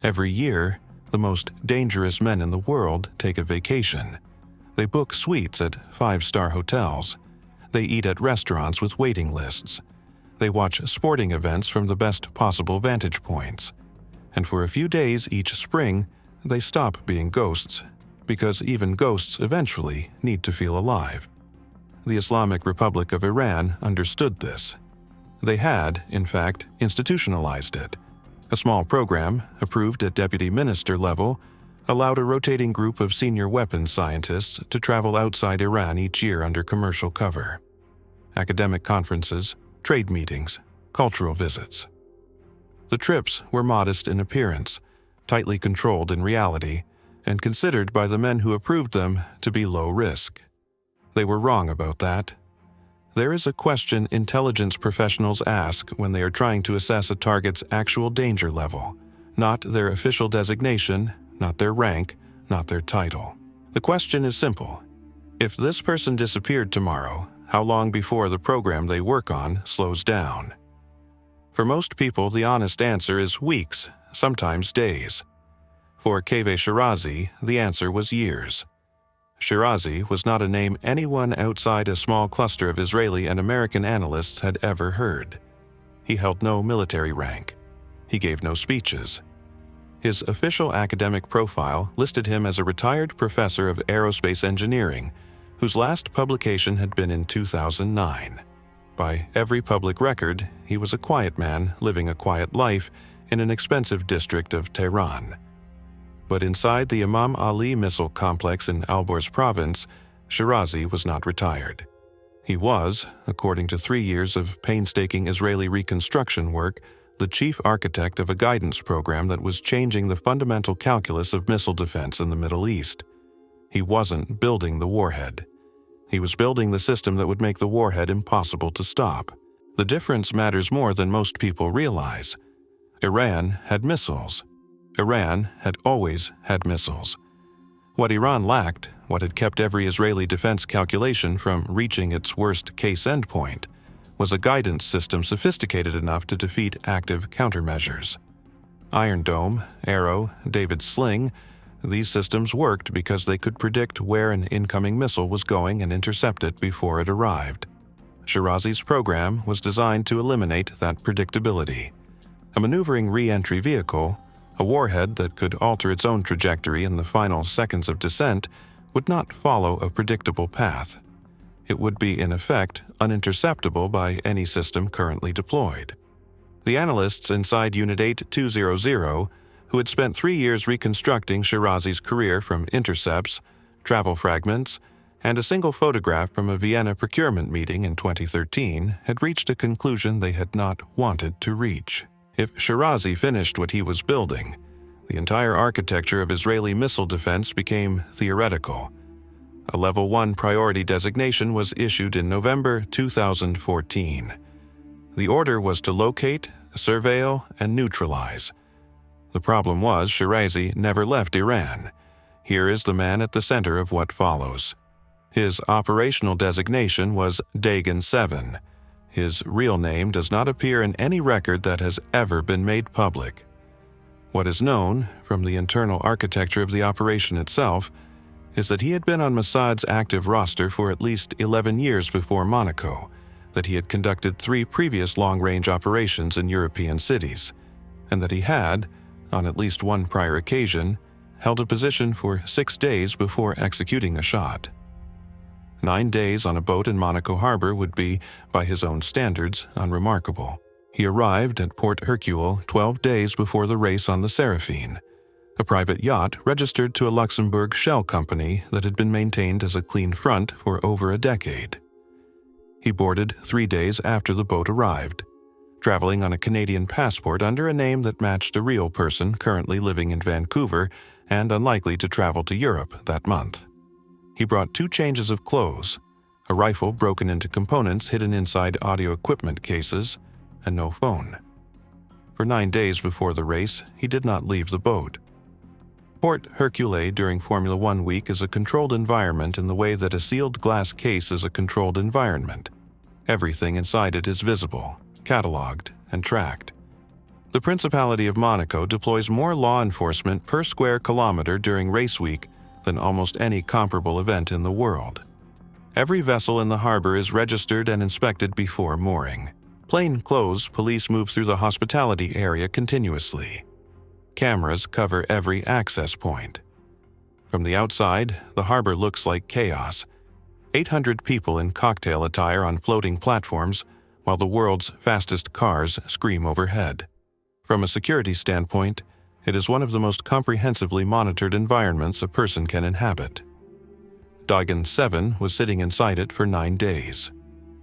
Every year, the most dangerous men in the world take a vacation. They book suites at five-star hotels. They eat at restaurants with waiting lists. They watch sporting events from the best possible vantage points. And for a few days each spring, they stop being ghosts, because even ghosts eventually need to feel alive. The Islamic Republic of Iran understood this. They had, in fact, institutionalized it. A small program, approved at deputy minister level, allowed a rotating group of senior weapons scientists to travel outside Iran each year under commercial cover. Academic conferences, trade meetings, cultural visits. The trips were modest in appearance, tightly controlled in reality, and considered by the men who approved them to be low risk. They were wrong about that. There is a question intelligence professionals ask when they are trying to assess a target's actual danger level, not their official designation, not their rank, not their title. The question is simple. If this person disappeared tomorrow, how long before the program they work on slows down? For most people, the honest answer is weeks, sometimes days. For Covert Shirazi, the answer was years. Shirazi was not a name anyone outside a small cluster of Israeli and American analysts had ever heard. He held no military rank. He gave no speeches. His official academic profile listed him as a retired professor of aerospace engineering, whose last publication had been in 2009. By every public record, he was a quiet man living a quiet life in an expensive district of Tehran. But inside the Imam Ali missile complex in Alborz province, Shirazi was not retired. He was, according to 3 years of painstaking Israeli reconstruction work, the chief architect of a guidance program that was changing the fundamental calculus of missile defense in the Middle East. He wasn't building the warhead. He was building the system that would make the warhead impossible to stop. The difference matters more than most people realize. Iran had missiles. Iran had always had missiles. What Iran lacked, what had kept every Israeli defense calculation from reaching its worst-case endpoint, was a guidance system sophisticated enough to defeat active countermeasures. Iron Dome, Arrow, David's Sling, these systems worked because they could predict where an incoming missile was going and intercept it before it arrived. Shirazi's program was designed to eliminate that predictability. A maneuvering re-entry vehicle, a warhead that could alter its own trajectory in the final seconds of descent, would not follow a predictable path. It would be, in effect, uninterceptable by any system currently deployed. The analysts inside Unit 8200, who had spent 3 years reconstructing Shirazi's career from intercepts, travel fragments, and a single photograph from a Vienna procurement meeting in 2013, had reached a conclusion they had not wanted to reach. If Shirazi finished what he was building, the entire architecture of Israeli missile defense became theoretical. A Level 1 priority designation was issued in November 2014. The order was to locate, surveil, and neutralize. The problem was Shirazi never left Iran. Here is the man at the center of what follows. His operational designation was Dagon 7. His real name does not appear in any record that has ever been made public. What is known, from the internal architecture of the operation itself, is that he had been on Mossad's active roster for at least 11 years before Monaco, that he had conducted 3 previous long-range operations in European cities, and that he had, on at least one prior occasion, held a position for 6 days before executing a shot. 9 days on a boat in Monaco harbor would be, by his own standards, unremarkable. He arrived at Port Hercule 12 days before the race on the Seraphine, a private yacht registered to a Luxembourg shell company that had been maintained as a clean front for over a decade. He boarded 3 days after the boat arrived, traveling on a Canadian passport under a name that matched a real person currently living in Vancouver and unlikely to travel to Europe that month. He brought 2 changes of clothes, a rifle broken into components hidden inside audio equipment cases, and no phone. For 9 days before the race, he did not leave the boat. Port Hercule during Formula One week is a controlled environment in the way that a sealed glass case is a controlled environment. Everything inside it is visible, cataloged, and tracked. The Principality of Monaco deploys more law enforcement per square kilometer during race week than almost any comparable event in the world. Every vessel in the harbor is registered and inspected before mooring. Plainclothes police move through the hospitality area continuously. Cameras cover every access point. From the outside, the harbor looks like chaos. 800 people in cocktail attire on floating platforms, while the world's fastest cars scream overhead. From a security standpoint, it is one of the most comprehensively monitored environments a person can inhabit. Dagen 7 was sitting inside it for 9 days,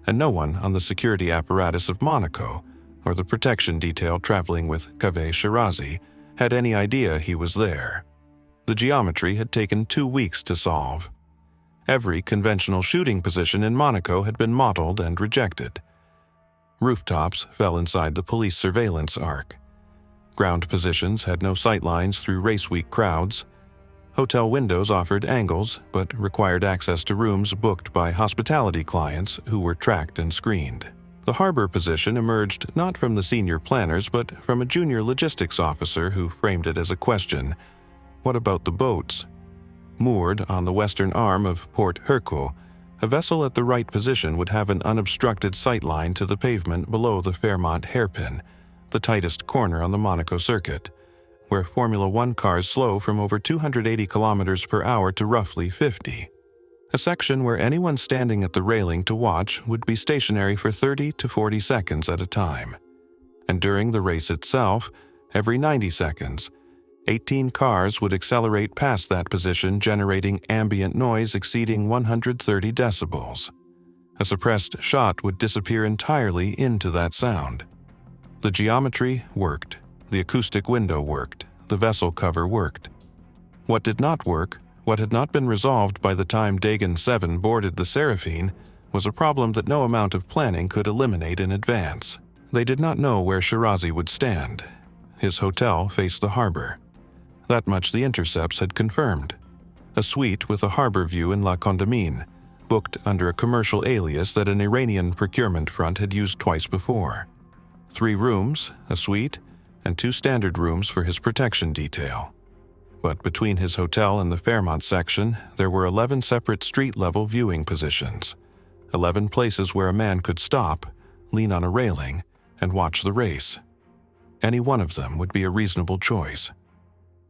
and no one on the security apparatus of Monaco or the protection detail traveling with Covert Shirazi had any idea he was there. The geometry had taken 2 weeks to solve. Every conventional shooting position in Monaco had been modeled and rejected. Rooftops fell inside the police surveillance arc. Ground positions had no sightlines through race week crowds. Hotel windows offered angles but required access to rooms booked by hospitality clients who were tracked and screened. The harbor position emerged not from the senior planners but from a junior logistics officer who framed it as a question: what about the boats? Moored on the western arm of Port Hercule, a vessel at the right position would have an unobstructed sightline to the pavement below the Fairmont hairpin, the tightest corner on the Monaco circuit, where Formula One cars slow from over 280 kilometers per hour to roughly 50. A section where anyone standing at the railing to watch would be stationary for 30 to 40 seconds at a time. And during the race itself, every 90 seconds, 18 cars would accelerate past that position, generating ambient noise exceeding 130 decibels. A suppressed shot would disappear entirely into that sound. The geometry worked. The acoustic window worked. The vessel cover worked. What did not work, what had not been resolved by the time Dagen 7 boarded the Seraphine, was a problem that no amount of planning could eliminate in advance. They did not know where Shirazi would stand. His hotel faced the harbor. That much the intercepts had confirmed. A suite with a harbor view in La Condamine, booked under a commercial alias that an Iranian procurement front had used twice before. 3 rooms, a suite, and 2 standard rooms for his protection detail. But between his hotel and the Fairmont section, there were 11 separate street-level viewing positions, 11 places where a man could stop, lean on a railing, and watch the race. Any one of them would be a reasonable choice.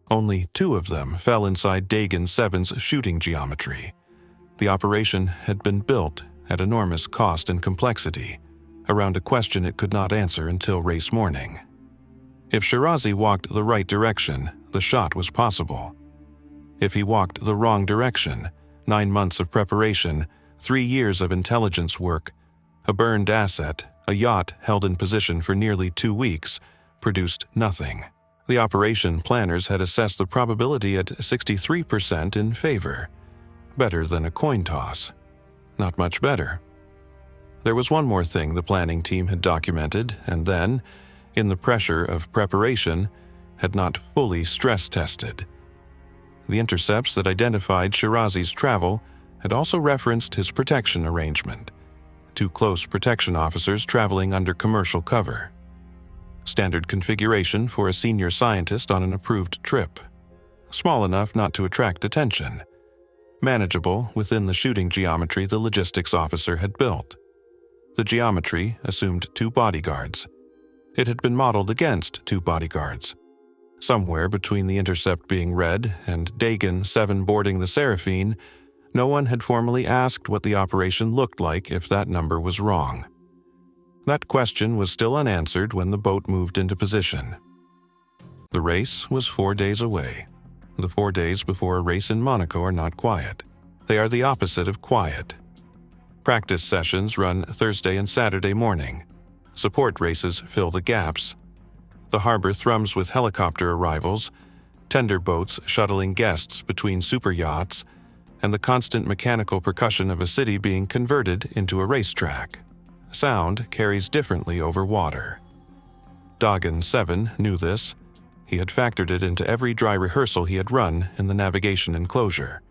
Only 2 of them fell inside Dagen 7's shooting geometry. The operation had been built at enormous cost and complexity, around a question it could not answer until race morning. If Shirazi walked the right direction, the shot was possible. If he walked the wrong direction, 9 months of preparation, 3 years of intelligence work, a burned asset, a yacht held in position for nearly 2 weeks, produced nothing. The operation planners had assessed the probability at 63% in favor. Better than a coin toss. Not much better. There was one more thing the planning team had documented, and then, in the pressure of preparation, had not fully stress-tested. The intercepts that identified Shirazi's travel had also referenced his protection arrangement: 2 close protection officers traveling under commercial cover. Standard configuration for a senior scientist on an approved trip. Small enough not to attract attention. Manageable within the shooting geometry the logistics officer had built. The geometry assumed 2 bodyguards. It had been modeled against 2 bodyguards. Somewhere between the intercept being read and Dagen 7 boarding the Seraphine, no one had formally asked what the operation looked like if that number was wrong. That question was still unanswered when the boat moved into position. The race was 4 days away. The 4 days before a race in Monaco are not quiet. They are the opposite of quiet. Practice sessions run Thursday and Saturday morning. Support races fill the gaps. The harbor thrums with helicopter arrivals, tender boats shuttling guests between super yachts, and the constant mechanical percussion of a city being converted into a racetrack. Sound carries differently over water. Dagen 7 knew this. He had factored it into every dry rehearsal he had run in the navigation enclosure.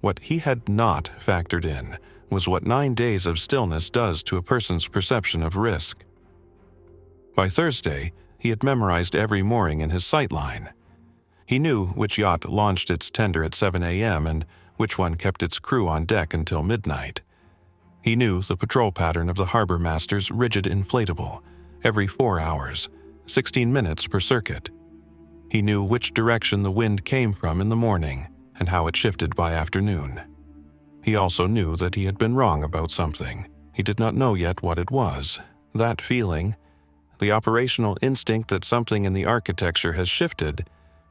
What he had not factored in was what 9 days of stillness does to a person's perception of risk. By Thursday, He had memorized every mooring in his sightline. He knew which yacht launched its tender at 7 a.m. and which one kept its crew on deck until midnight. He knew the patrol pattern of the harbor master's rigid inflatable, every 4 hours, 16 minutes per circuit. He knew which direction the wind came from in the morning and how it shifted by afternoon. He also knew that he had been wrong about something. He did not know yet what it was. That feeling, the operational instinct that something in the architecture has shifted,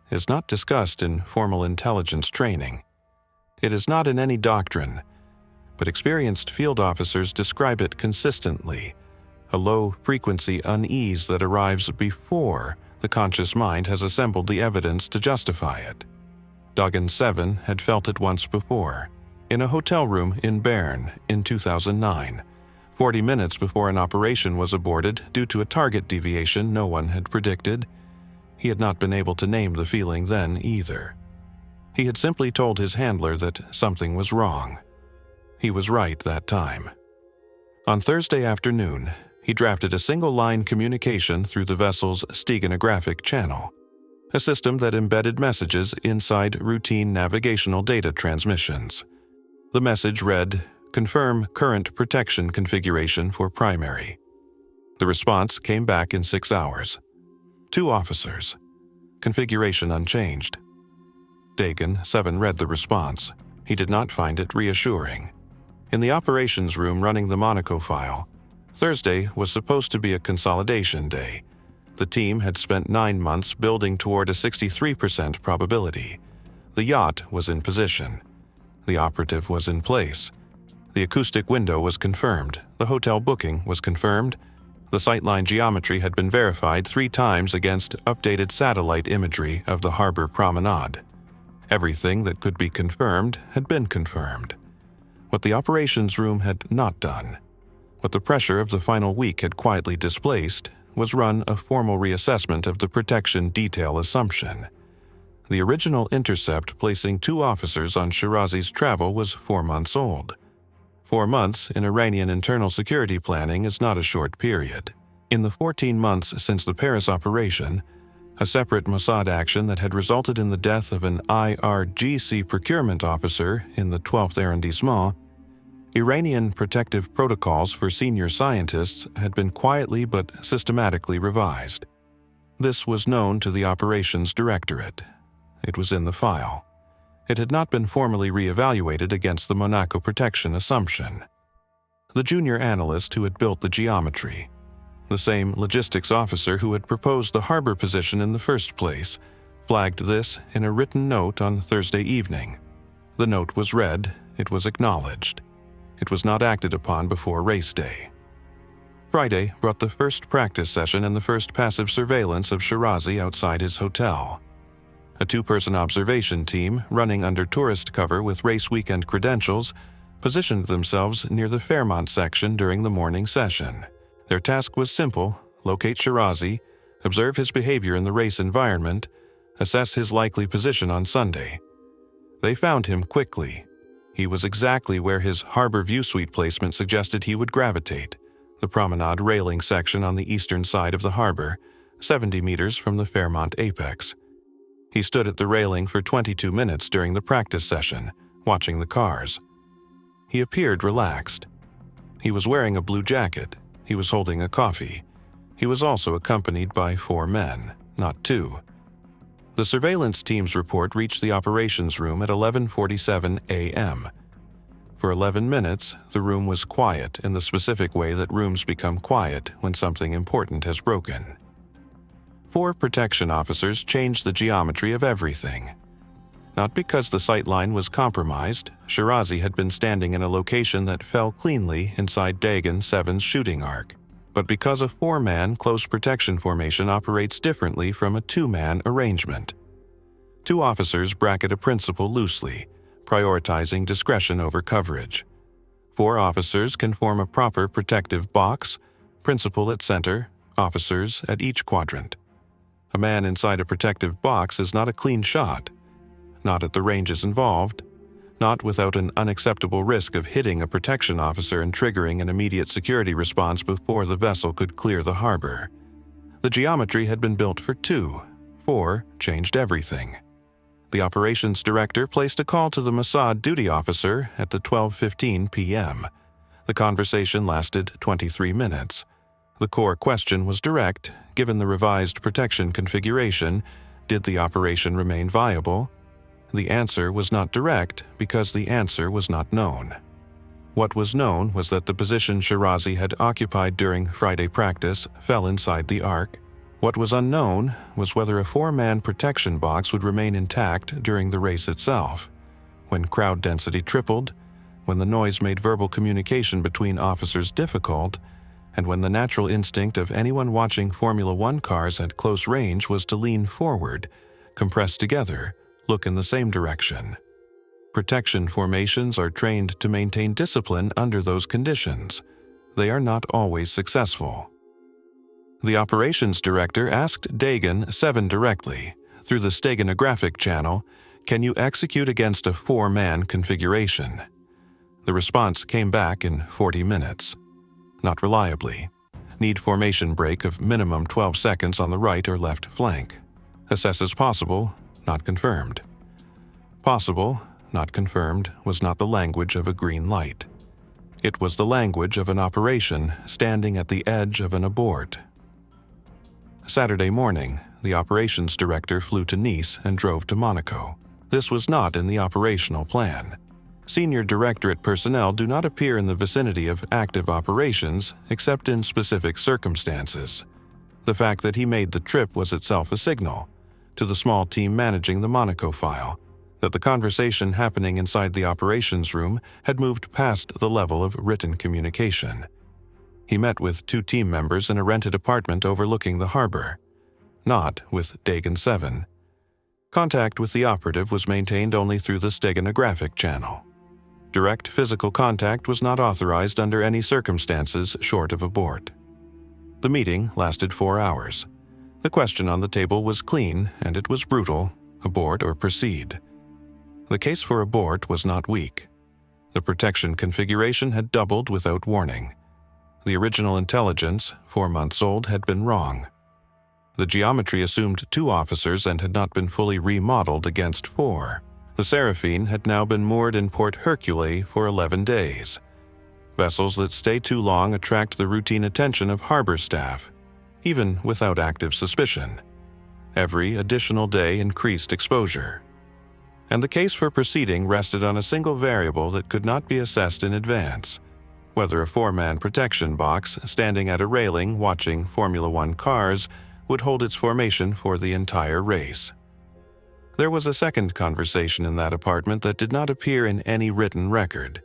is not discussed in formal intelligence training. It is not in any doctrine, but experienced field officers describe it consistently, a low-frequency unease that arrives before the conscious mind has assembled the evidence to justify it. Duggan 7 had felt it once before, in a hotel room in Bern in 2009, 40 minutes before an operation was aborted due to a target deviation no one had predicted. He had not been able to name the feeling then either. He had simply told his handler that something was wrong. He was right that time. On Thursday afternoon, he drafted a single-line communication through the vessel's steganographic channel, a system that embedded messages inside routine navigational data transmissions. The message read, "Confirm current protection configuration for primary." The response came back in 6 hours. 2 officers. Configuration unchanged. Dagan 7 read the response. He did not find it reassuring. In the operations room running the Monaco file, Thursday was supposed to be a consolidation day. The team had spent 9 months building toward a 63% probability. The yacht was in position. The operative was in place. The acoustic window was confirmed. The hotel booking was confirmed. The sightline geometry had been verified 3 times against updated satellite imagery of the harbor promenade. Everything that could be confirmed had been confirmed. What the operations room had not done, what the pressure of the final week had quietly displaced, was run a formal reassessment of the protection detail assumption. The original intercept placing 2 officers on Shirazi's travel was 4 months old. 4 months in Iranian internal security planning is not a short period. In the 14 months since the Paris operation, a separate Mossad action that had resulted in the death of an IRGC procurement officer in the 12th arrondissement, Iranian protective protocols for senior scientists had been quietly but systematically revised. This was known to the operations directorate. It was in the file. It had not been formally re-evaluated against the Monaco protection assumption. The junior analyst who had built the geometry, the same logistics officer who had proposed the harbor position in the first place, flagged this in a written note on Thursday evening. The note was read, it was acknowledged. It was not acted upon before race day. Friday brought the first practice session and the first passive surveillance of Shirazi outside his hotel. A 2-person observation team, running under tourist cover with race weekend credentials, positioned themselves near the Fairmont section during the morning session. Their task was simple: locate Shirazi, observe his behavior in the race environment, assess his likely position on Sunday. They found him quickly. He was exactly where his harbor view suite placement suggested he would gravitate, the promenade railing section on the eastern side of the harbor, 70 meters from the Fairmont apex. He stood at the railing for 22 minutes during the practice session, watching the cars. He appeared relaxed. He was wearing a blue jacket. He was holding a coffee. He was also accompanied by 4 men, not 2. The surveillance team's report reached the operations room at 11:47 a.m. For 11 minutes, the room was quiet in the specific way that rooms become quiet when something important has broken. 4 protection officers changed the geometry of everything. Not because the sightline was compromised. Shirazi had been standing in a location that fell cleanly inside Dagan 7's shooting arc, but because a 4-man close protection formation operates differently from a 2-man arrangement. 2 officers bracket a principal loosely, prioritizing discretion over coverage. 4 officers can form a proper protective box, principal at center, officers at each quadrant. A man inside a protective box is not a clean shot. Not at the ranges involved, not without an unacceptable risk of hitting a protection officer and triggering an immediate security response before the vessel could clear the harbor. The geometry had been built for 2. 4 changed everything. The operations director placed a call to the Mossad duty officer at the 12:15 p.m. The conversation lasted 23 minutes. The core question was direct. Given the revised protection configuration, did the operation remain viable? The answer was not direct because the answer was not known. What was known was that the position Shirazi had occupied during Friday practice fell inside the arc. What was unknown was whether a 4-man protection box would remain intact during the race itself. When crowd density tripled, when the noise made verbal communication between officers difficult, and when the natural instinct of anyone watching Formula One cars at close range was to lean forward, compress together, look in the same direction. Protection formations are trained to maintain discipline under those conditions. They are not always successful. The operations director asked Dagon 7 directly, through the steganographic channel, "Can you execute against a 4-man configuration?" The response came back in 40 minutes. Not reliably. Need formation break of minimum 12 seconds on the right or left flank. Assesses possible, not confirmed. Possible, not confirmed, was not the language of a green light. It was the language of an operation standing at the edge of an abort. Saturday morning, the operations director flew to Nice and drove to Monaco. This was not in the operational plan. Senior Directorate personnel do not appear in the vicinity of active operations except in specific circumstances. The fact that he made the trip was itself a signal, to the small team managing the Monaco file, that the conversation happening inside the operations room had moved past the level of written communication. He met with 2 team members in a rented apartment overlooking the harbor, not with Dagon 7. Contact with the operative was maintained only through the steganographic channel. Direct physical contact was not authorized under any circumstances short of abort. The meeting lasted 4 hours. The question on the table was clean, and it was brutal: abort or proceed. The case for abort was not weak. The protection configuration had doubled without warning. The original intelligence, 4 months old, had been wrong. The geometry assumed 2 officers and had not been fully remodeled against 4. The Seraphine had now been moored in Port Hercule for 11 days. Vessels that stay too long attract the routine attention of harbor staff, even without active suspicion. Every additional day increased exposure. And the case for proceeding rested on a single variable that could not be assessed in advance: whether a 4-man protection box standing at a railing watching Formula One cars would hold its formation for the entire race. There was a second conversation in that apartment that did not appear in any written record.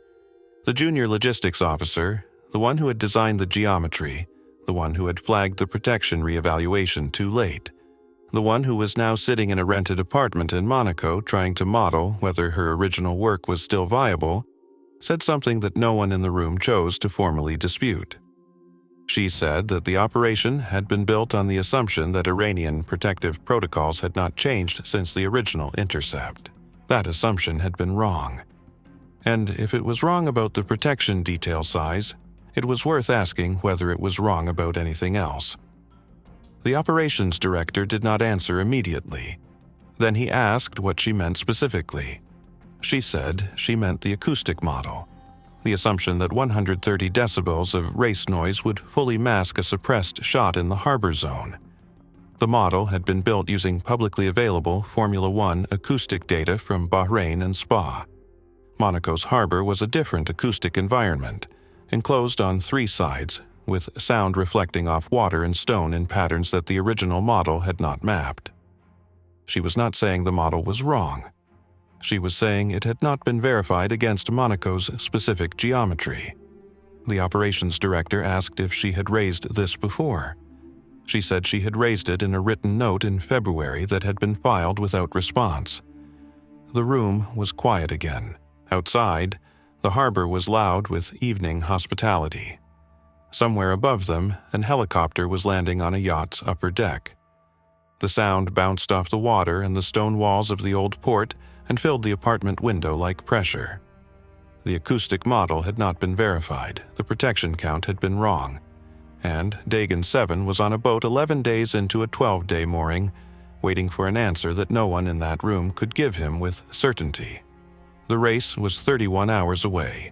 The junior logistics officer, the one who had designed the geometry, the one who had flagged the protection reevaluation too late, the one who was now sitting in a rented apartment in Monaco trying to model whether her original work was still viable, said something that no one in the room chose to formally dispute. She said that the operation had been built on the assumption that Iranian protective protocols had not changed since the original intercept. That assumption had been wrong. And if it was wrong about the protection detail size, it was worth asking whether it was wrong about anything else. The operations director did not answer immediately. Then he asked what she meant specifically. She said she meant the acoustic model, the assumption that 130 decibels of race noise would fully mask a suppressed shot in the harbor zone. The model had been built using publicly available Formula One acoustic data from Bahrain and Spa. Monaco's harbor was a different acoustic environment, enclosed on 3 sides, with sound reflecting off water and stone in patterns that the original model had not mapped. She was not saying the model was wrong. She was saying it had not been verified against Monaco's specific geometry. The operations director asked if she had raised this before. She said she had raised it in a written note in February that had been filed without response. The room was quiet again. Outside, the harbor was loud with evening hospitality. Somewhere above them, an helicopter was landing on a yacht's upper deck. The sound bounced off the water and the stone walls of the old port and filled the apartment window like pressure. The acoustic model had not been verified, the protection count had been wrong, and Dagon 7 was on a boat 11 days into a 12-day mooring, waiting for an answer that no one in that room could give him with certainty. The race was 31 hours away.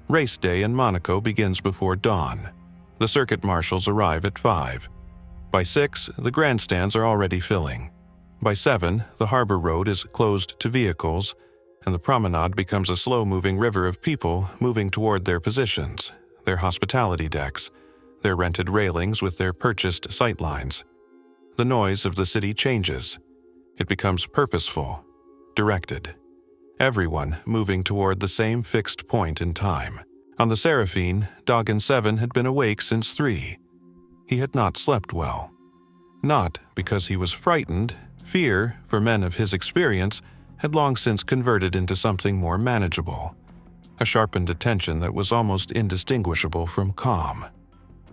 Race day in Monaco begins before dawn. The circuit marshals arrive at 5. By 6, the grandstands are already filling. By 7, the harbor road is closed to vehicles, and the promenade becomes a slow-moving river of people moving toward their positions, their hospitality decks, their rented railings with their purchased sightlines. The noise of the city changes. It becomes purposeful, directed. Everyone moving toward the same fixed point in time. On the Seraphine, Dagon 7 had been awake since 3. He had not slept well. Not because he was frightened. Fear, for men of his experience, had long since converted into something more manageable. A sharpened attention that was almost indistinguishable from calm.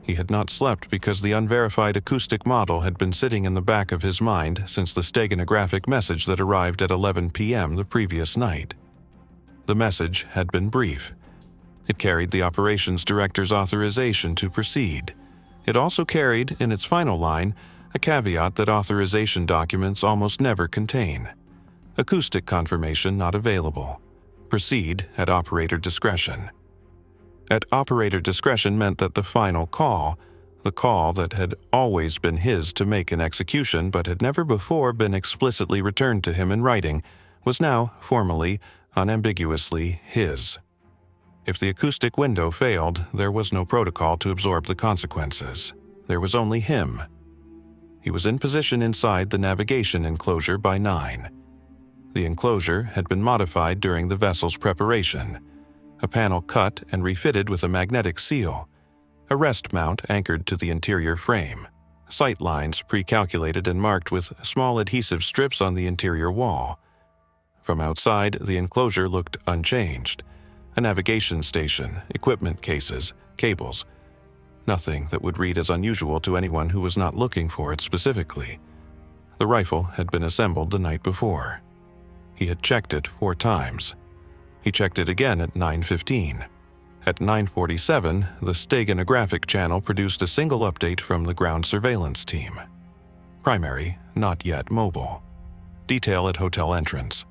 He had not slept because the unverified acoustic model had been sitting in the back of his mind since the steganographic message that arrived at 11 p.m. the previous night. The message had been brief. It carried the operations director's authorization to proceed. It also carried, in its final line, a caveat that authorization documents almost never contain. Acoustic confirmation not available. Proceed at operator discretion. At operator discretion meant that the final call, the call that had always been his to make an execution but had never before been explicitly returned to him in writing, was now formally, unambiguously his. If the acoustic window failed, there was no protocol to absorb the consequences. There was only him. He was in position inside the navigation enclosure by 9. The enclosure had been modified during the vessel's preparation. A panel cut and refitted with a magnetic seal. A rest mount anchored to the interior frame. Sight lines pre-calculated and marked with small adhesive strips on the interior wall. From outside, the enclosure looked unchanged. A navigation station, equipment cases, cables. Nothing that would read as unusual to anyone who was not looking for it specifically. The rifle had been assembled the night before. He had checked it 4 times. He checked it again at 9:15. At 9:47, the steganographic channel produced a single update from the ground surveillance team. Primary, not yet mobile. Detail at hotel entrance.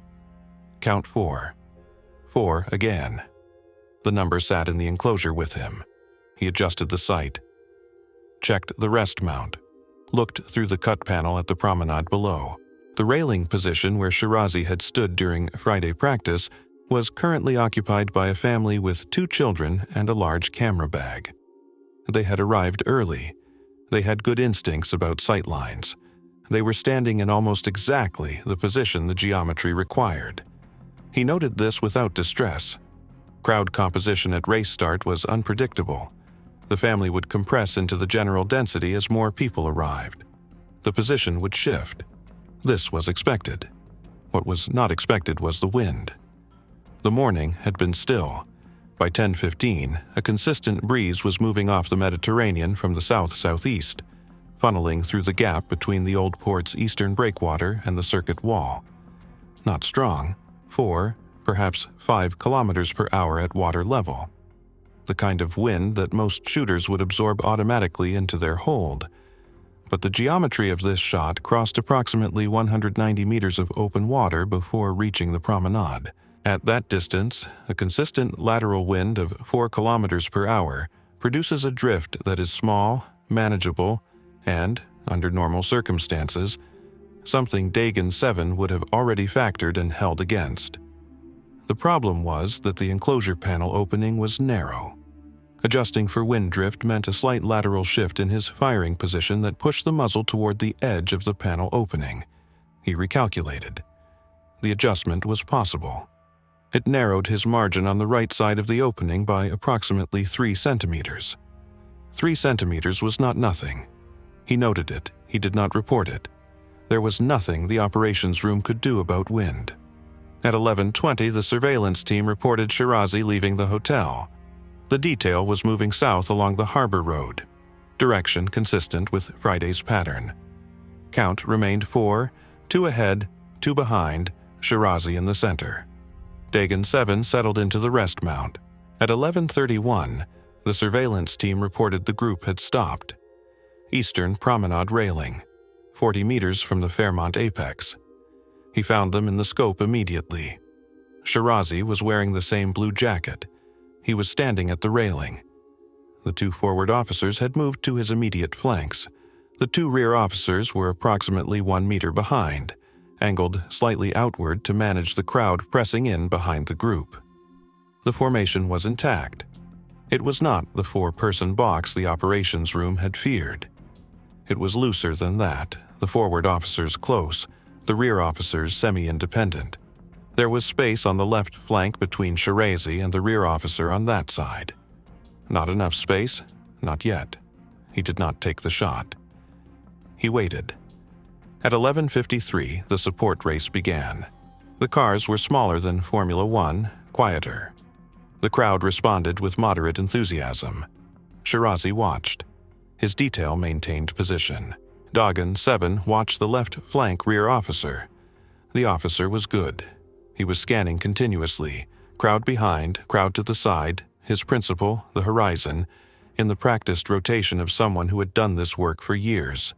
Count 4. 4 again. The number sat in the enclosure with him. He adjusted the sight. Checked the rest mount. Looked through the cut panel at the promenade below. The railing position where Shirazi had stood during Friday practice was currently occupied by a family with 2 children and a large camera bag. They had arrived early. They had good instincts about sight lines. They were standing in almost exactly the position the geometry required. He noted this without distress. Crowd composition at race start was unpredictable. The family would compress into the general density as more people arrived. The position would shift. This was expected. What was not expected was the wind. The morning had been still. By 10:15, a consistent breeze was moving off the Mediterranean from the south-southeast, funneling through the gap between the old port's eastern breakwater and the circuit wall. Not strong, 4, perhaps 5 kilometers per hour at water level. The kind of wind that most shooters would absorb automatically into their hold. But the geometry of this shot crossed approximately 190 meters of open water before reaching the promenade. At that distance, a consistent lateral wind of 4 kilometers per hour produces a drift that is small, manageable, and, under normal circumstances, something Dagon 7 would have already factored and held against. The problem was that the enclosure panel opening was narrow. Adjusting for wind drift meant a slight lateral shift in his firing position that pushed the muzzle toward the edge of the panel opening. He recalculated. The adjustment was possible. It narrowed his margin on the right side of the opening by approximately 3 centimeters. 3 centimeters was not nothing. He noted it. He did not report it. There was nothing the operations room could do about wind. At 11:20, the surveillance team reported Shirazi leaving the hotel. The detail was moving south along the harbor road, direction consistent with Friday's pattern. Count remained 4, 2 ahead, 2 behind, Shirazi in the center. Dagon 7 settled into the rest mount. At 11:31, The surveillance team reported the group had stopped. Eastern Promenade railing, 40 meters from the Fairmont apex. He found them in the scope immediately. Shirazi was wearing the same blue jacket. He was standing at the railing. The two forward officers had moved to his immediate flanks. The two rear officers were approximately 1 meter behind, angled slightly outward to manage the crowd pressing in behind the group. The formation was intact. It was not the 4-person box the operations room had feared. It was looser than that, the forward officers close, the rear officers semi-independent. There was space on the left flank between Shirazi and the rear officer on that side. Not enough space? Not yet. He did not take the shot. He waited. At 11:53, the support race began. The cars were smaller than Formula One, quieter. The crowd responded with moderate enthusiasm. Shirazi watched. His detail maintained position. Dagan 7 watched the left flank rear officer. The officer was good. He was scanning continuously, crowd behind, crowd to the side, his principal, the horizon, in the practiced rotation of someone who had done this work for years.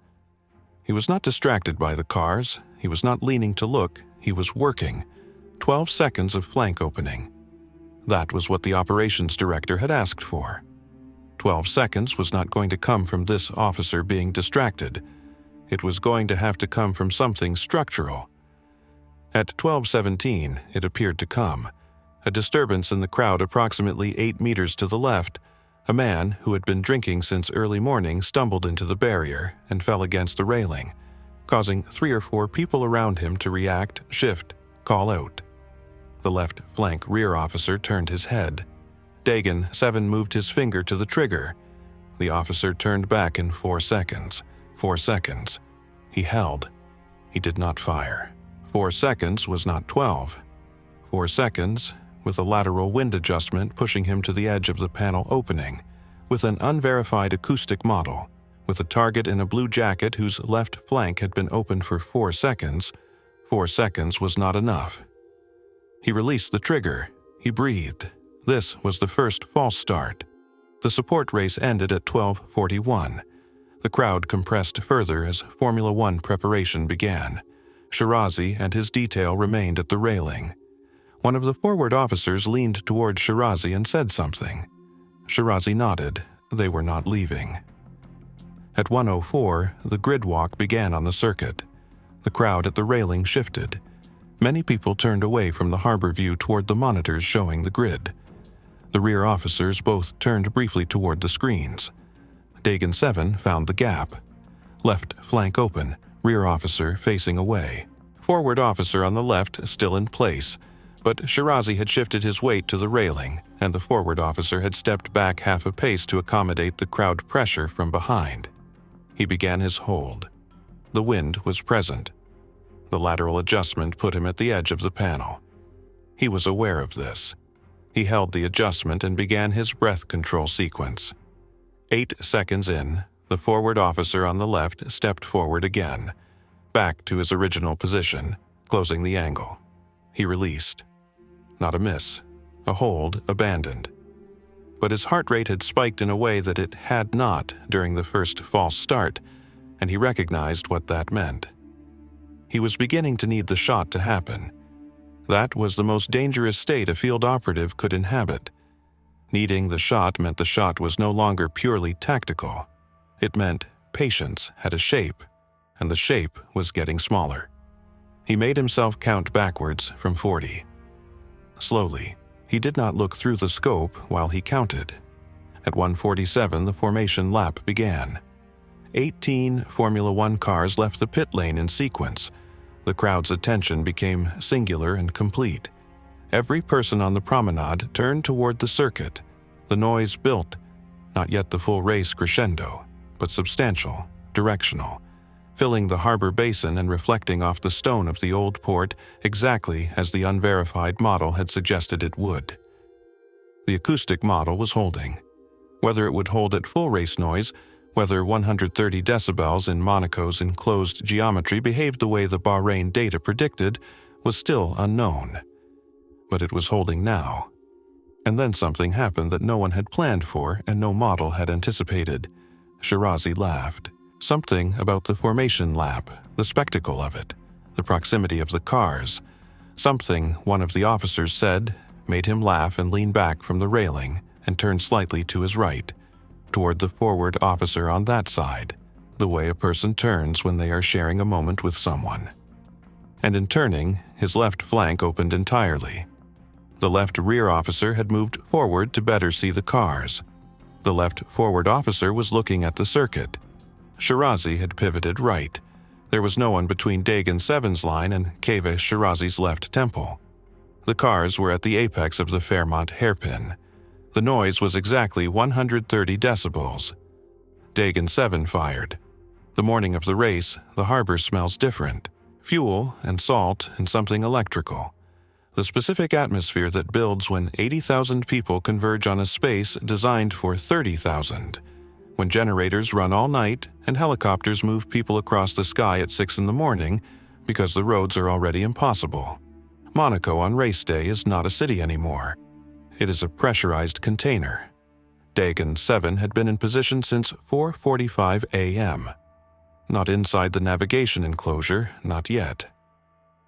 He was not distracted by the cars. He was not leaning to look. He was working. 12 seconds of flank opening. That was what the operations director had asked for. 12 seconds was not going to come from this officer being distracted. It was going to have to come from something structural. At 12:17, it appeared to come. A disturbance in the crowd approximately 8 meters to the left. A man who had been drinking since early morning stumbled into the barrier and fell against the railing, causing 3 or 4 people around him to react, shift, call out. The left flank rear officer turned his head. Dagan 7 moved his finger to the trigger. The officer turned back in 4 seconds. 4 seconds. He held. He did not fire. 4 seconds was not 12. 4 seconds, with a lateral wind adjustment pushing him to the edge of the panel opening, with an unverified acoustic model, with a target in a blue jacket whose left flank had been open for 4 seconds. 4 seconds was not enough. He released the trigger. He breathed. This was the first false start. The support race ended at 12:41. The crowd compressed further as Formula One preparation began. Shirazi and his detail remained at the railing. One of the forward officers leaned toward Shirazi and said something. Shirazi nodded. They were not leaving. At 1:04, the grid walk began on the circuit. The crowd at the railing shifted. Many people turned away from the harbor view toward the monitors showing the grid. The rear officers both turned briefly toward the screens. Dagan 7 found the gap. Left flank open, rear officer facing away. Forward officer on the left still in place, but Shirazi had shifted his weight to the railing, and the forward officer had stepped back half a pace to accommodate the crowd pressure from behind. He began his hold. The wind was present. The lateral adjustment put him at the edge of the panel. He was aware of this. He held the adjustment and began his breath control sequence. 8 seconds in, the forward officer on the left stepped forward again, back to his original position, closing the angle. He released. Not a miss. A hold abandoned. But his heart rate had spiked in a way that it had not during the first false start, and he recognized what that meant. He was beginning to need the shot to happen. That was the most dangerous state a field operative could inhabit. Needing the shot meant the shot was no longer purely tactical. It meant patience had a shape, and the shape was getting smaller. He made himself count backwards from 40. Slowly, he did not look through the scope while he counted. At 1:47, the formation lap began. 18 Formula One cars left the pit lane in sequence. The crowd's attention became singular and complete. Every person on the promenade turned toward the circuit. The noise built, not yet the full race crescendo, but substantial, directional, filling the harbor basin and reflecting off the stone of the old port exactly as the unverified model had suggested it would. The acoustic model was holding. Whether it would hold at full race noise, whether 130 decibels in Monaco's enclosed geometry behaved the way the Bahrain data predicted, was still unknown. But it was holding now. And then something happened that no one had planned for and no model had anticipated. Shirazi laughed. Something about the formation lap, the spectacle of it, the proximity of the cars. Something one of the officers said made him laugh and lean back from the railing and turn slightly to his right, toward the forward officer on that side, the way a person turns when they are sharing a moment with someone. And in turning, his left flank opened entirely. The left rear officer had moved forward to better see the cars. The left forward officer was looking at the circuit. Shirazi had pivoted right. There was no one between Dagon 7's line and Kaveh Shirazi's left temple. The cars were at the apex of the Fairmont hairpin. The noise was exactly 130 decibels. Dagon 7 fired. The morning of the race, the harbor smells different. Fuel and salt and something electrical. The specific atmosphere that builds when 80,000 people converge on a space designed for 30,000. When generators run all night and helicopters move people across the sky at 6 in the morning because the roads are already impossible. Monaco on race day is not a city anymore. It is a pressurized container. Dagon 7 had been in position since 4:45 a.m. Not inside the navigation enclosure, not yet.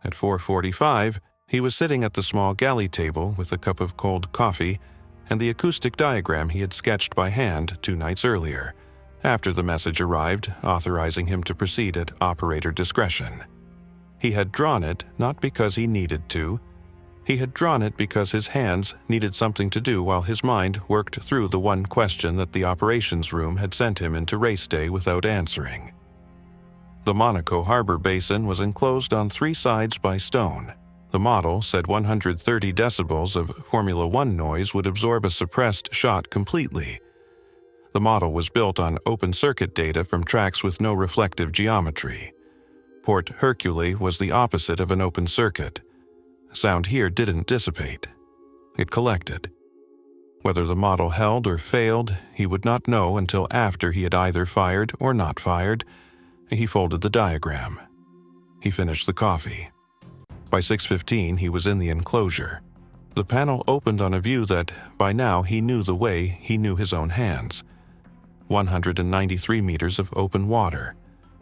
At 4:45, he was sitting at the small galley table with a cup of cold coffee and the acoustic diagram he had sketched by hand 2 nights earlier, after the message arrived authorizing him to proceed at operator discretion. He had drawn it not because he needed to. He had drawn it because his hands needed something to do while his mind worked through the one question that the operations room had sent him into race day without answering. The Monaco harbor basin was enclosed on 3 sides by stone. The model said 130 decibels of Formula One noise would absorb a suppressed shot completely. The model was built on open-circuit data from tracks with no reflective geometry. Port Hercule was the opposite of an open circuit. Sound here didn't dissipate. It collected. Whether the model held or failed, he would not know until after he had either fired or not fired. He folded the diagram. He finished the coffee. By 6:15, he was in the enclosure. The panel opened on a view that, by now, he knew the way he knew his own hands. 193 meters of open water.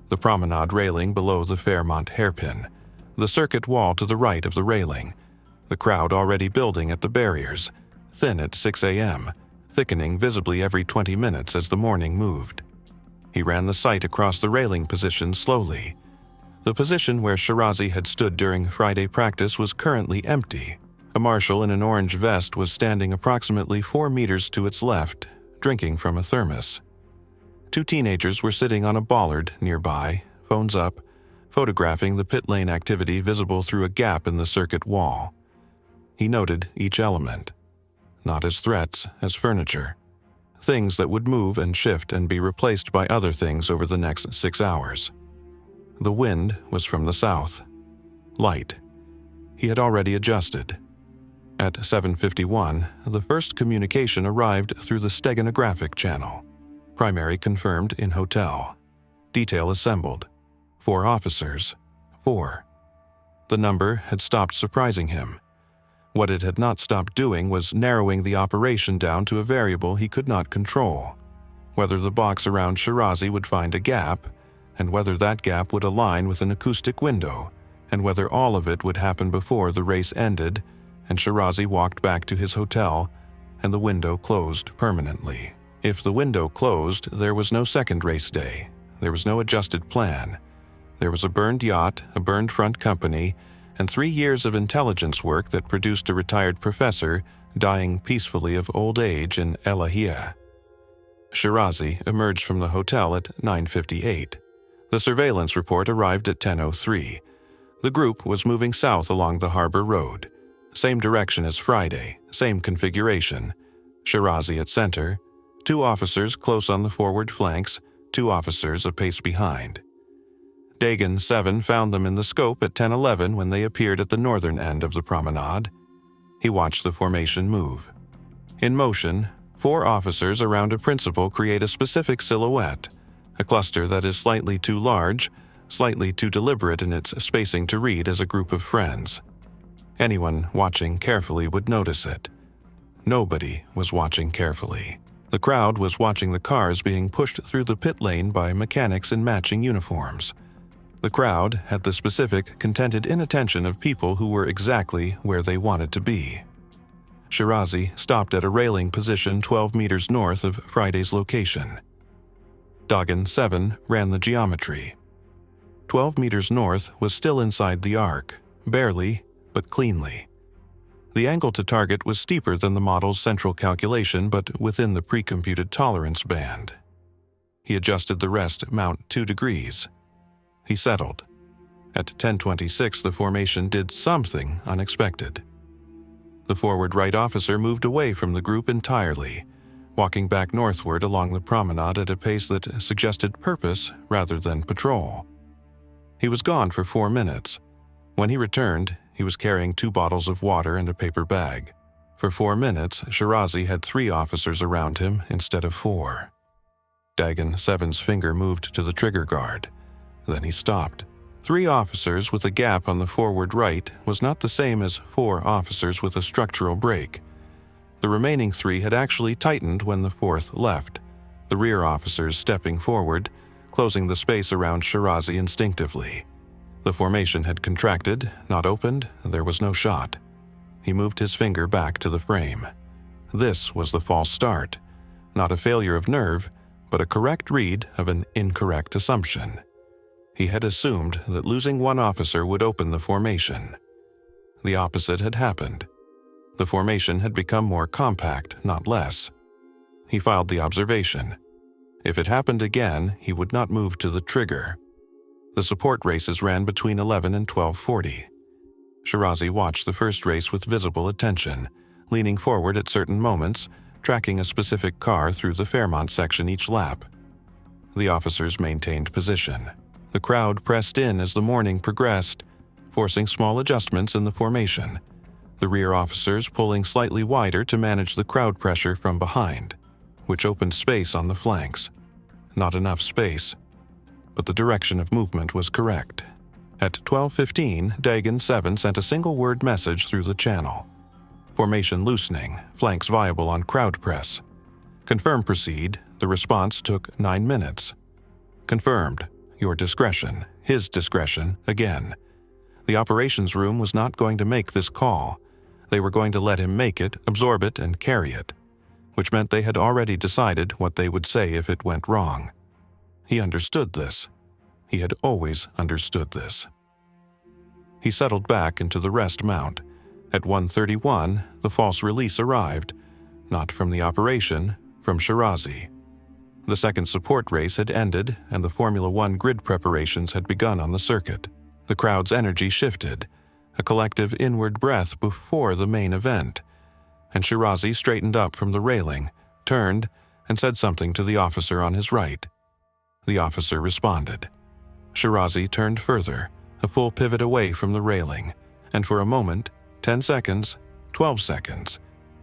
The promenade railing below the Fairmont hairpin. The circuit wall to the right of the railing. The crowd already building at the barriers, thin at 6 a.m., thickening visibly every 20 minutes as the morning moved. He ran the sight across the railing position slowly. The position where Shirazi had stood during Friday practice was currently empty. A marshal in an orange vest was standing approximately 4 meters to its left, drinking from a thermos. 2 teenagers were sitting on a bollard nearby, phones up, photographing the pit lane activity visible through a gap in the circuit wall. He noted each element, not as threats, as furniture. Things that would move and shift and be replaced by other things over the next 6 hours. The wind was from the south. Light. He had already adjusted. At 7:51, the first communication arrived through the steganographic channel. Primary confirmed in hotel. Detail assembled. 4 officers. 4. The number had stopped surprising him. What it had not stopped doing was narrowing the operation down to a variable he could not control. Whether the box around Shirazi would find a gap, and whether that gap would align with an acoustic window, and whether all of it would happen before the race ended and Shirazi walked back to his hotel and the window closed permanently. If the window closed, there was no second race day. There was no adjusted plan. There was a burned yacht, a burned front company, and 3 years of intelligence work that produced a retired professor dying peacefully of old age in Elahiyeh. Shirazi emerged from the hotel at 9:58. The surveillance report arrived at 10:03. The group was moving south along the harbor road. Same direction as Friday, same configuration. Shirazi at center, 2 officers close on the forward flanks, 2 officers a pace behind. Dagon 7 found them in the scope at 10:11 when they appeared at the northern end of the promenade. He watched the formation move. In motion, 4 officers around a principal create a specific silhouette, a cluster that is slightly too large, slightly too deliberate in its spacing to read as a group of friends. Anyone watching carefully would notice it. Nobody was watching carefully. The crowd was watching the cars being pushed through the pit lane by mechanics in matching uniforms. The crowd had the specific, contented inattention of people who were exactly where they wanted to be. Shirazi stopped at a railing position 12 meters north of Friday's location. Dagan 7 ran the geometry. 12 meters north was still inside the arc, barely, but cleanly. The angle to target was steeper than the model's central calculation, but within the pre-computed tolerance band. He adjusted the rest mount 2 degrees. He settled. At 10:26, the formation did something unexpected. The forward right officer moved away from the group entirely, walking back northward along the promenade at a pace that suggested purpose rather than patrol. He was gone for 4 minutes. When he returned, he was carrying 2 bottles of water and a paper bag. For 4 minutes, Shirazi had 3 officers around him instead of 4. Dagan 7's finger moved to the trigger guard. Then he stopped. 3 officers with a gap on the forward right was not the same as 4 officers with a structural break. The remaining 3 had actually tightened when the 4th left, the rear officers stepping forward, closing the space around Shirazi instinctively. The formation had contracted, not opened, there was no shot. He moved his finger back to the frame. This was the false start, not a failure of nerve, but a correct read of an incorrect assumption. He had assumed that losing 1 officer would open the formation. The opposite had happened. The formation had become more compact, not less. He filed the observation. If it happened again, he would not move to the trigger. The support races ran between 11 and 12:40. Shirazi watched the first race with visible attention, leaning forward at certain moments, tracking a specific car through the Fairmont section each lap. The officers maintained position. The crowd pressed in as the morning progressed, forcing small adjustments in the formation, the rear officers pulling slightly wider to manage the crowd pressure from behind, which opened space on the flanks. Not enough space, but the direction of movement was correct. At 12:15, Dagan 7 sent a single-word message through the channel. Formation loosening, flanks viable on crowd press. Confirm proceed, the response took 9 minutes. Confirmed. Your discretion, his discretion, again. The operations room was not going to make this call. They were going to let him make it, absorb it, and carry it, which meant they had already decided what they would say if it went wrong. He understood this. He had always understood this. He settled back into the rest mount. At 1:31, the false release arrived, not from the operation, from Shirazi. The second support race had ended, and the Formula One grid preparations had begun on the circuit. The crowd's energy shifted, a collective inward breath before the main event, and Shirazi straightened up from the railing, turned, and said something to the officer on his right. The officer responded. Shirazi turned further, a full pivot away from the railing, and for a moment, 10 seconds, 12 seconds,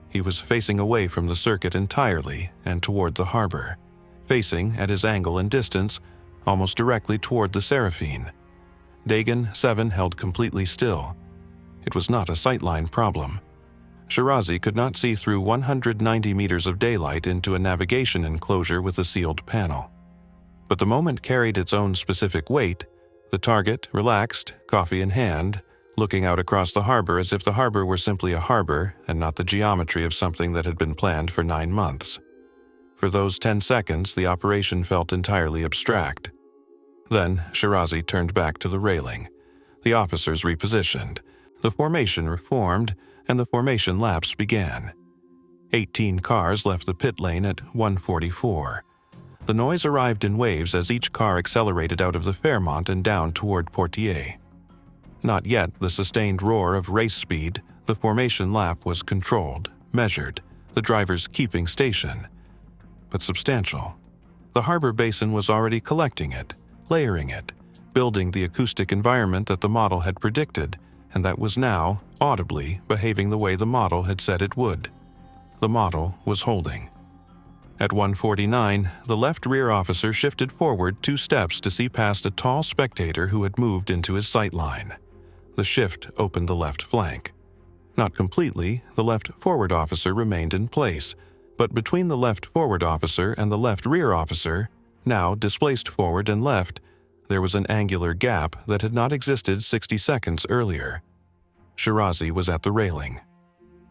he was facing away from the circuit entirely and toward the harbor, facing at his angle and distance, almost directly toward the Seraphine. Dagan 7 held completely still. It was not a sightline problem. Shirazi could not see through 190 meters of daylight into a navigation enclosure with a sealed panel. But the moment carried its own specific weight. The target, relaxed, coffee in hand, looking out across the harbor as if the harbor were simply a harbor and not the geometry of something that had been planned for 9 months. For those 10 seconds, the operation felt entirely abstract. Then Shirazi turned back to the railing. The officers repositioned, the formation reformed, and the formation laps began. 18 cars left the pit lane at 1:44. The noise arrived in waves as each car accelerated out of the Fairmont and down toward Portier. Not yet the sustained roar of race speed, the formation lap was controlled, measured, the drivers keeping station, but substantial. The harbor basin was already collecting it, layering it, building the acoustic environment that the model had predicted, and that was now, audibly, behaving the way the model had said it would. The model was holding. At 1:49, the left rear officer shifted forward 2 steps to see past a tall spectator who had moved into his sight line. The shift opened the left flank. Not completely, the left forward officer remained in place, but between the left forward officer and the left rear officer, now displaced forward and left, there was an angular gap that had not existed 60 seconds earlier. Shirazi was at the railing,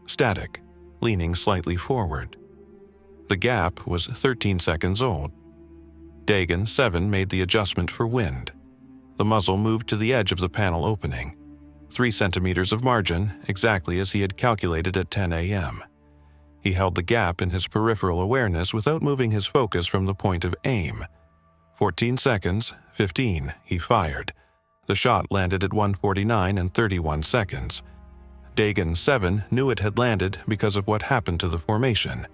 static, leaning slightly forward. The gap was 13 seconds old. Dagon 7 made the adjustment for wind. The muzzle moved to the edge of the panel opening, 3 centimeters of margin, exactly as he had calculated at 10 a.m. He held the gap in his peripheral awareness without moving his focus from the point of aim. 14 seconds, 15, he fired. The shot landed at 1:49 and 31 seconds. Dagon 7 knew it had landed because of what happened to the formation.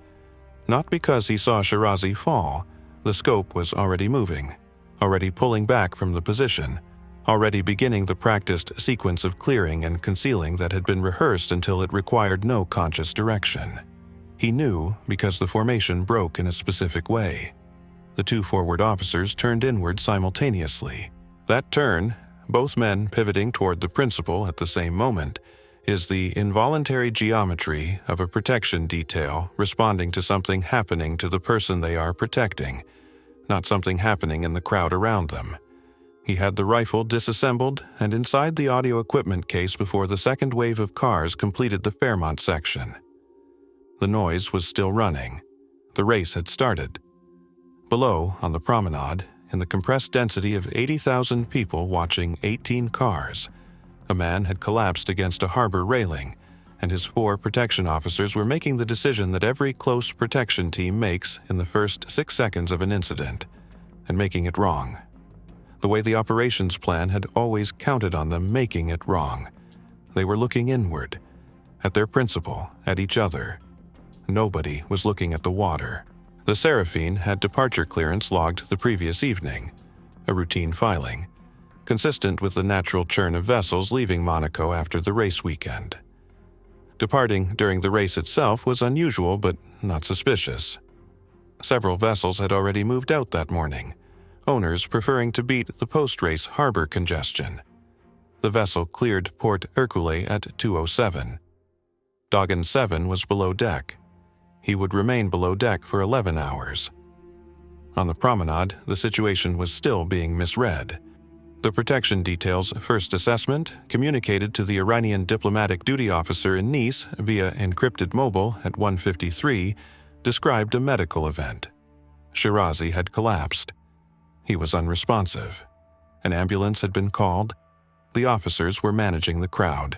Not because he saw Shirazi fall. The scope was already moving, already pulling back from the position, already beginning the practiced sequence of clearing and concealing that had been rehearsed until it required no conscious direction. He knew because the formation broke in a specific way. The 2 forward officers turned inward simultaneously. That turn, both men pivoting toward the principal at the same moment, is the involuntary geometry of a protection detail responding to something happening to the person they are protecting, not something happening in the crowd around them. He had the rifle disassembled and inside the audio equipment case before the second wave of cars completed the Fairmont section. The noise was still running. The race had started. Below, on the promenade, in the compressed density of 80,000 people watching 18 cars, a man had collapsed against a harbor railing, and his 4 protection officers were making the decision that every close protection team makes in the first 6 seconds of an incident, and making it wrong. The way the operations plan had always counted on them making it wrong. They were looking inward, at their principal, at each other. Nobody was looking at the water. The Seraphine had departure clearance logged the previous evening, a routine filing, consistent with the natural churn of vessels leaving Monaco after the race weekend. Departing during the race itself was unusual but not suspicious. Several vessels had already moved out that morning, owners preferring to beat the post-race harbor congestion. The vessel cleared Port Hercule at 2:07. Dagon 7 was below deck. He would remain below deck for 11 hours. On the promenade, the situation was still being misread. The protection detail's first assessment, communicated to the Iranian diplomatic duty officer in Nice via encrypted mobile at 1:53, described a medical event. Shirazi had collapsed. He was unresponsive. An ambulance had been called. The officers were managing the crowd.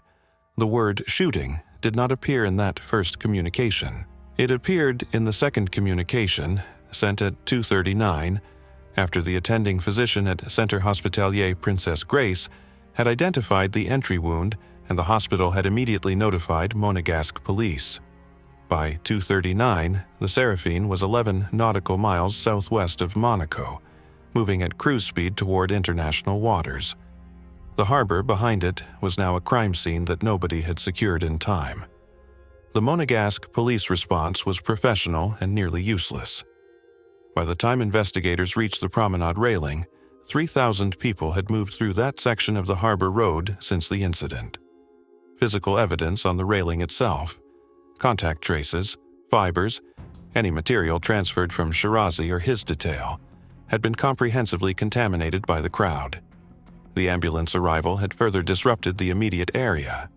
The word shooting did not appear in that first communication. It appeared in the second communication, sent at 2:39, after the attending physician at Centre Hospitalier Princess Grace had identified the entry wound and the hospital had immediately notified Monegasque police. By 2:39, the Seraphine was 11 nautical miles southwest of Monaco, moving at cruise speed toward international waters. The harbor behind it was now a crime scene that nobody had secured in time. The Monegasque police response was professional and nearly useless. By the time investigators reached the promenade railing, 3,000 people had moved through that section of the harbor road since the incident. Physical evidence on the railing itself, contact traces, fibers, any material transferred from Shirazi or his detail, had been comprehensively contaminated by the crowd. The ambulance arrival had further disrupted the immediate area.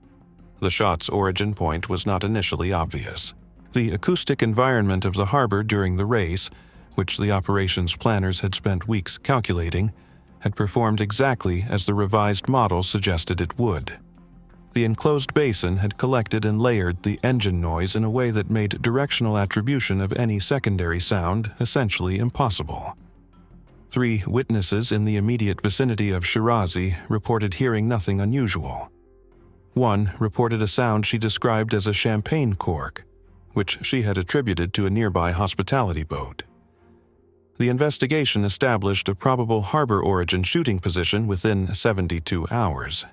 The shot's origin point was not initially obvious. The acoustic environment of the harbor during the race, which the operations planners had spent weeks calculating, had performed exactly as the revised model suggested it would. The enclosed basin had collected and layered the engine noise in a way that made directional attribution of any secondary sound essentially impossible. 3 witnesses in the immediate vicinity of Shirazi reported hearing nothing unusual. One reported a sound she described as a champagne cork, which she had attributed to a nearby hospitality boat. The investigation established a probable harbor origin shooting position within 72 hours.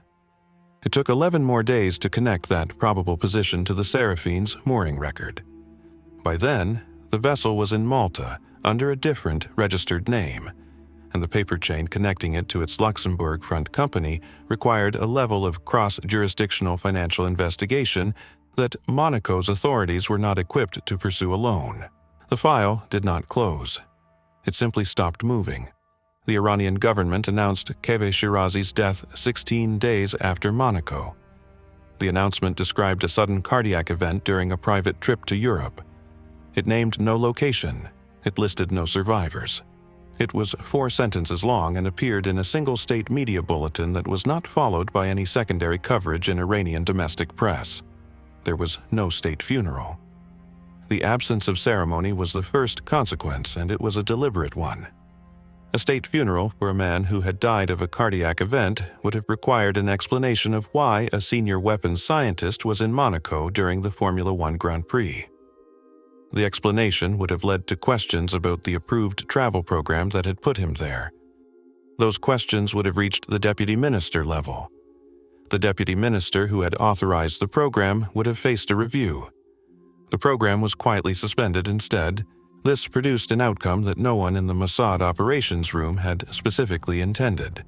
It took 11 more days to connect that probable position to the Seraphine's mooring record. By then, the vessel was in Malta under a different registered name, and the paper chain connecting it to its Luxembourg front company required a level of cross-jurisdictional financial investigation that Monaco's authorities were not equipped to pursue alone. The file did not close. It simply stopped moving. The Iranian government announced Keveh Shirazi's death 16 days after Monaco. The announcement described a sudden cardiac event during a private trip to Europe. It named no location. It listed no survivors. It was 4 sentences long and appeared in a single state media bulletin that was not followed by any secondary coverage in Iranian domestic press. There was no state funeral. The absence of ceremony was the first consequence, and it was a deliberate one. A state funeral for a man who had died of a cardiac event would have required an explanation of why a senior weapons scientist was in Monaco during the Formula One Grand Prix. The explanation would have led to questions about the approved travel program that had put him there. Those questions would have reached the deputy minister level. The deputy minister who had authorized the program would have faced a review. The program was quietly suspended instead. This produced an outcome that no one in the Mossad operations room had specifically intended,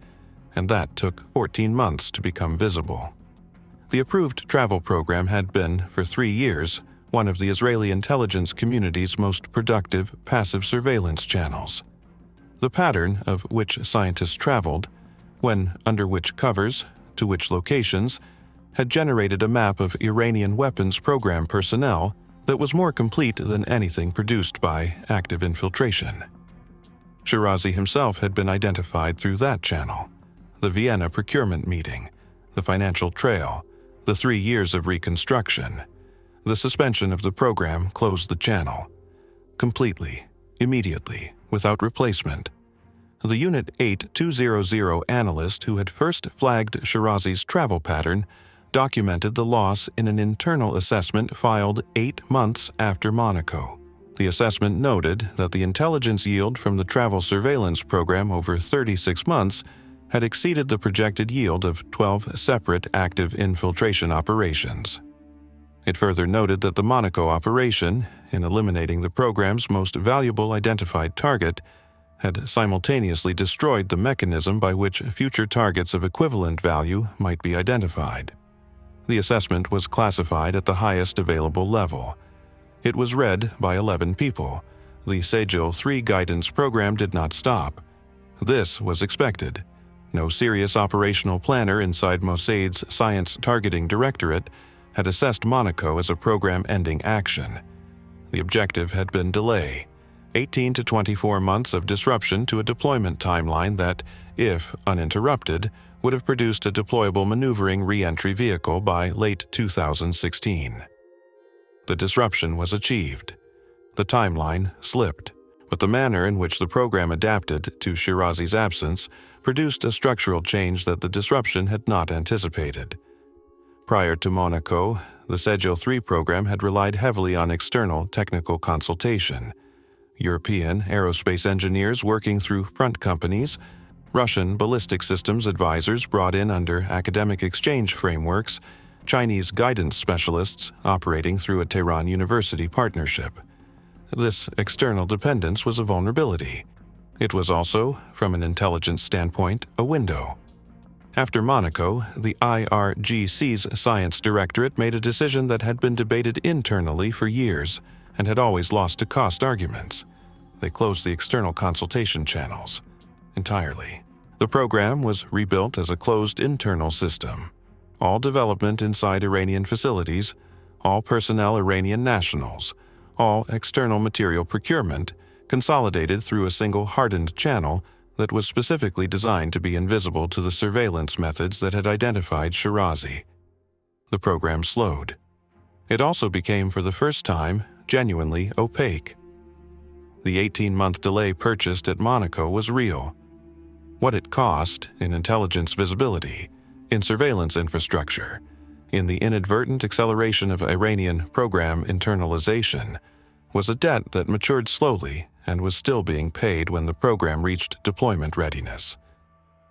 and that took 14 months to become visible. The approved travel program had been, for 3 years, one of the Israeli intelligence community's most productive passive surveillance channels. The pattern of which scientists traveled, when, under which covers, to which locations, had generated a map of Iranian weapons program personnel that was more complete than anything produced by active infiltration. Shirazi himself had been identified through that channel: the Vienna procurement meeting, the financial trail, the 3 years of reconstruction. The suspension of the program closed the channel. Completely, immediately, without replacement. The Unit 8200 analyst who had first flagged Shirazi's travel pattern documented the loss in an internal assessment filed 8 months after Monaco. The assessment noted that the intelligence yield from the travel surveillance program over 36 months had exceeded the projected yield of 12 separate active infiltration operations. It further noted that the Monaco operation, in eliminating the program's most valuable identified target, had simultaneously destroyed the mechanism by which future targets of equivalent value might be identified. The assessment was classified at the highest available level. It was read by 11 people. The Sejil 3 guidance program did not stop. This was expected. No serious operational planner inside Mossad's Science Targeting Directorate had assessed Monaco as a program-ending action. The objective had been delay, 18 to 24 months of disruption to a deployment timeline that, if uninterrupted, would have produced a deployable maneuvering re-entry vehicle by late 2016. The disruption was achieved. The timeline slipped, but the manner in which the program adapted to Shirazi's absence produced a structural change that the disruption had not anticipated. Prior to Monaco, the Sejil 3 program had relied heavily on external technical consultation. European aerospace engineers working through front companies, Russian ballistic systems advisors brought in under academic exchange frameworks, Chinese guidance specialists operating through a Tehran University partnership. This external dependence was a vulnerability. It was also, from an intelligence standpoint, a window. After Monaco, the IRGC's Science Directorate made a decision that had been debated internally for years and had always lost to cost arguments. They closed the external consultation channels entirely. The program was rebuilt as a closed internal system. All development inside Iranian facilities, all personnel Iranian nationals, all external material procurement consolidated through a single hardened channel that was specifically designed to be invisible to the surveillance methods that had identified Shirazi. The program slowed. It also became, for the first time, genuinely opaque. The 18-month delay purchased at Monaco was real. What it cost in intelligence visibility, in surveillance infrastructure, in the inadvertent acceleration of Iranian program internalization, was a debt that matured slowly and was still being paid when the program reached deployment readiness.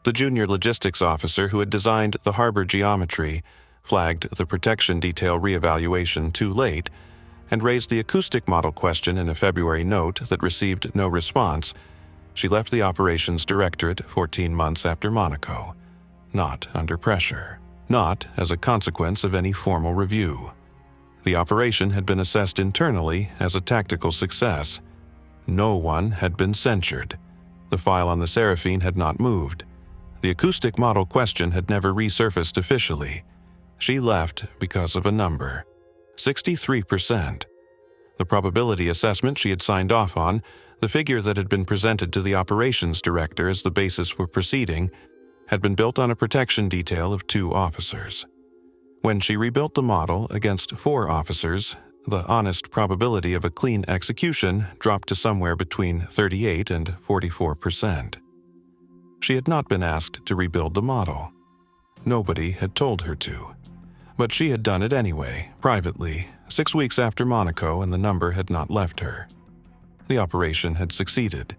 The junior logistics officer who had designed the harbor geometry flagged the protection detail reevaluation too late and raised the acoustic model question in a February note that received no response. She left the operations directorate 14 months after Monaco, not under pressure, not as a consequence of any formal review. The operation had been assessed internally as a tactical success. No one had been censured. The file on the Seraphine had not moved. The acoustic model question had never resurfaced officially. She left because of a number: 63%. The probability assessment she had signed off on, the figure that had been presented to the operations director as the basis for proceeding, had been built on a protection detail of 2 officers. When she rebuilt the model against 4 officers, the honest probability of a clean execution dropped to somewhere between 38 and 44%. She had not been asked to rebuild the model. Nobody had told her to. But she had done it anyway, privately, 6 weeks after Monaco, and the number had not left her. The operation had succeeded.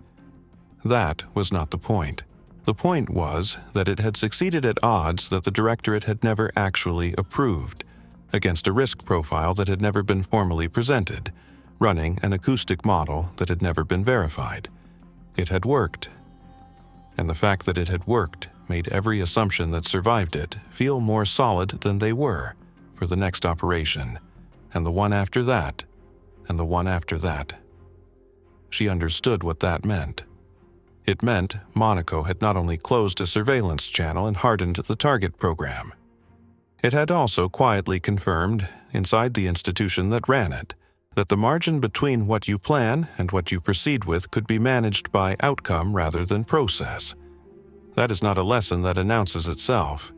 That was not the point. The point was that it had succeeded at odds that the directorate had never actually approved, against a risk profile that had never been formally presented, running an acoustic model that had never been verified. It had worked. And the fact that it had worked made every assumption that survived it feel more solid than they were for the next operation, and the one after that, and the one after that. She understood what that meant. It meant Monaco had not only closed a surveillance channel and hardened the target program. It had also quietly confirmed, inside the institution that ran it, that the margin between what you plan and what you proceed with could be managed by outcome rather than process. That is not a lesson that announces itself.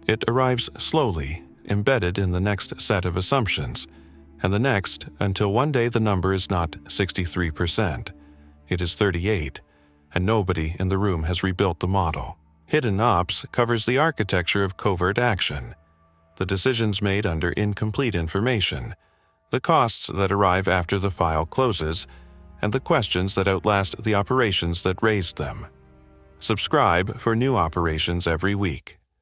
It arrives slowly, embedded in the next set of assumptions, and the next until one day the number is not 63%. It is 38%, and nobody in the room has rebuilt the model. Hidden Ops covers the architecture of covert action, the decisions made under incomplete information, the costs that arrive after the file closes, and the questions that outlast the operations that raised them. Subscribe for new operations every week.